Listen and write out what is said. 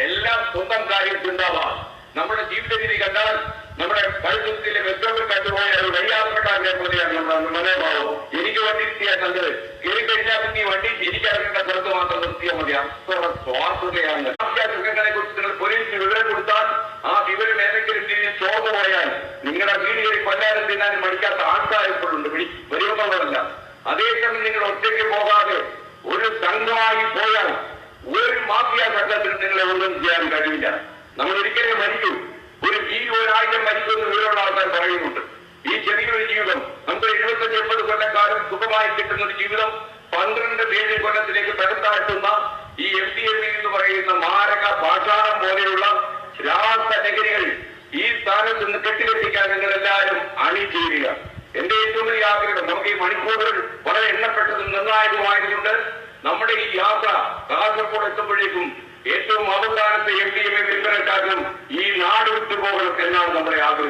എല്ലാം സ്വന്തം കാര്യം ചിന്താവാം. നമ്മുടെ ജീവിത രീതി കണ്ടാൽ നമ്മുടെ പരിസ്ഥിതിയിലെ വെറ്റോട്ട് പോയ ഒരു വഴിയാത്രക്കാരനെ പോലെയാണ് നമ്മുടെ മനോഭാവം. എനിക്ക് വണ്ടി നിർത്തിയാൽ നല്ലത്, കയറി കഴിഞ്ഞാൽ പിന്നെ ഈ വണ്ടി എനിക്കിറങ്ങേണ്ട സ്ഥലത്ത് മാത്രം നിർത്തിയാൽ മതി. അത്ര സ്വാർത്ഥതയാണ്. സുഖങ്ങളെ കുറിച്ച് നിങ്ങൾ പോലീസിന് വിവരം കൊടുത്താൽ ആ വിവരം ഏതെങ്കിലും രീതിയിൽ ചോർന്നു പോയാൽ നിങ്ങളുടെ വീട് കയറി കൊല്ലാനും തിന്നാനും മടിക്കാത്ത ആൾക്കാരെപ്പോഴുണ്ട്. വരുമെന്നുള്ളതല്ല. അതേസമയം നിങ്ങൾ ഒറ്റയ്ക്ക് പോകാതെ ഒരു സംഘമായി പോയാൽ ഒരു മാഫിയ സംഘത്തിൽ നിങ്ങളെ ഒന്നും ചെയ്യാൻ കഴിയില്ല. നമ്മൾ ഒരിക്കലും മരിക്കും. ഒരു ജീവി 1000 മരിക്കുമെന്ന് വിവരമുള്ള ആൾക്കാർ പറയുന്നുണ്ട്. ഈ ചെറിയൊരു ജീവിതം നമുക്ക് 75-80 കൊല്ലക്കാലം സുഖമായി കിട്ടുന്ന ഒരു ജീവിതം 12-7 കൊല്ലത്തിലേക്ക് പെടുത്താഴ്ത്തുന്ന ഈ MDMA എന്ന് പറയുന്ന മാരക പാഷാണം പോലെയുള്ള രാസലഹരികൾ ഈ സ്ഥാനത്ത് നിന്ന് കെട്ടിവെട്ടിക്കാൻ നിങ്ങൾ എല്ലാവരും അണിചേരുക. എന്റെ ഏറ്റവും വലിയ ആഗ്രഹം, നമുക്ക് ഈ മണിക്കൂറുകൾ വളരെ എണ്ണപ്പെട്ടതും നിർണായകമായതുകൊണ്ട് നമ്മുടെ ഈ യാത്ര കാസർഗോഡ് എത്തുമ്പോഴേക്കും ഏറ്റവും അവസാനത്തെ MDMA വിൽപ്പനക്കാരനും ഈ നാട് വിട്ടുപോകണം എന്നാണ് നമ്മുടെ ആഗ്രഹം.